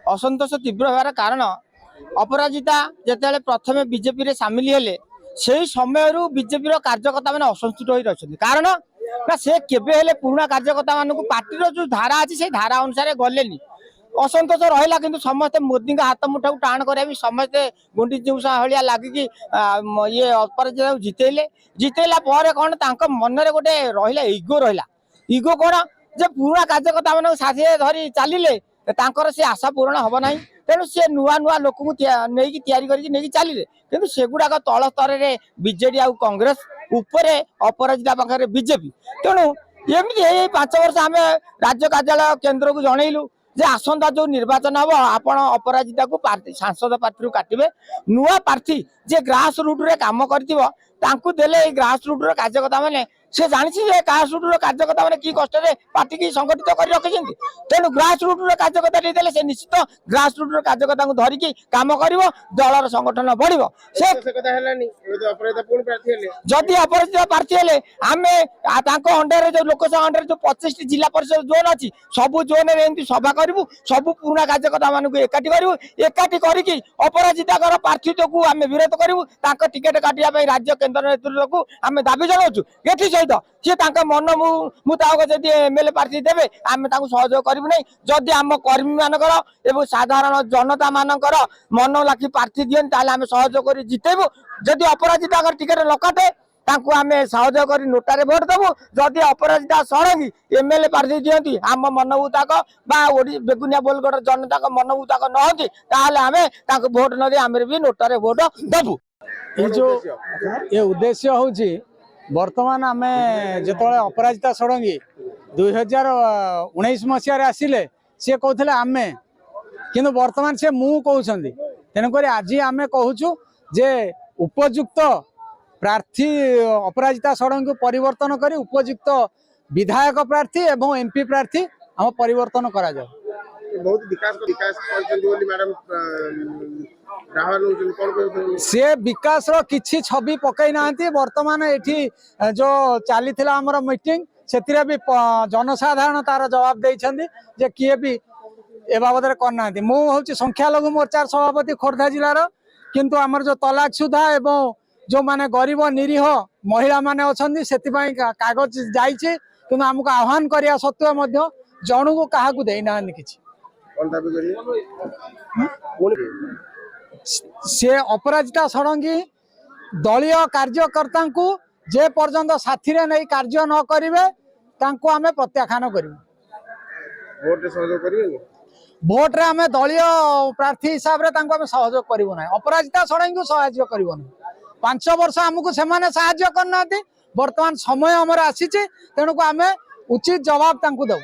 असंतोष तीव्र होवार कारण अपराजिता जिते प्रथम बीजेपी सामिल हेले से समय बीजेपी कार्यकर्ता मैंने असंतुष्ट हो रही कारण ना से केबे पुराणा कार्यकर्ता मानक पार्टी जो धारा अच्छी से धारा अनुसार गलेनी असंतोष रहा कि समस्ते मोदी हाथ मुठा टाण करा समस्ते गुंडी चूसा भाया लगिकी ये अपराजिता जितेले जितेला कौन मन में गोटे रहा इगो रहा इगो कौन जे पुराणा कार्यकर्ता मान साथी धरी चलिए से आशा पूरण हम ना तेणु सी नुआ नुआ लोक नहीं चलिए कि सेगुड़ाक तल स्तर में बीजेडी आ कांग्रेस उपरे अपराजिता पाखे बीजेपी तेणु एमती 5 वर्ष आम राज्य कार्यालय केन्द्र को जनइलु जे आसंता जो निर्वाचन हम आपण अपराजिता को पार्टी सांसद पार्टी काटे नुआ प्रार्थी जे ग्रास रूट रे काम करते ग्रास रूट कार्यकर्ता मैंने से जानी ग्रास रूट कार्यकर्ता मैंने कि कष्ट पार्टी की संगठित कर रखी तेणु ग्रास रूट कार्यकर्ता देते से निश्चित ग्रास रूट कार्यकर्ता को धरिकी काम कर दलर संगठन बढ़ जदि अपराजिता प्रार्थी हेले आम अंडर जो लोकसभा अंडर जो 25 जिला परिषद जोन अच्छी सबू जोन में सभा करूँ सबू पुराणा कार्यकर्ता मान एकाठी करूँ एकाठी करके अपराजिता प्रार्थीत्व को आम विरोध करूँ टिकेट काटा राज्य केन्द्र नेतृत्व को आम दाबी जनाऊँ ये सहित सी मन मुताबक जब एमएलए प्रार्थी देवे आम सहयोग करूँ ना जदि आम कर्मी मानकर एवं साधारण जनता मानकर मन लाखी प्रार्थी दियन आम सहयोग कर जितेबू जदि अपराजिता टिकेट न काटे आम सहयोग कर नोटारे भोट देवु जदि अपराजिता सड़ंगी एमएलए प्रार्थी दियंती आम मन मुताक बेगुनिया बोलगढ़ जनता मन मुताक नहंती आम भोट न दे आम भी नोटारे भोट देवु ये जो ये उद्देश्य हूँ बर्तमान आम जो अपराजिता षडंगी 2019 मसीह आसिले सी कहते आमे किंतु बर्तमान से मु कहते तेणुक आज आम कहूँ जे उपयुक्त प्रार्थी अपराजिता षडंगी परिवर्तन कर उपयुक्त विधायक प्रार्थी एवं एमपी प्रार्थी आम परिवर्तन करा जाए बहुत विकास मैडम सी विकास किछि छवि पकई ना बर्तमान ये जो चली आमर मीटिंग से भी जनसाधारण तार जवाब देते जे किए भी ए बाबद करना मुझे संख्यालघु मोर्चार सभापति खोर्धा जिलार किंतु आमर जो तलाक सुधा एवं जो माने गरीब निरीह महिला माने अच्छी से कागज जाइए कि आमको आह्वान करने सत्वे जन को क्या देना कि से अपराजिता षडंगी दलीय कार्यकर्ता को जे पर्यंत साथी रे नहीं कार्य न करेंगे आम प्रत्याख्यान कर भोट रे आम दलीय प्रार्थी हिसाब से आम सहयोग करूँ ना अपराजिता षडंगी को सहयोग करूँ 5 वर्ष आमको से साहाय्य करना बर्तमान समय आमर आसी तेणुक आम उचित जवाब देव।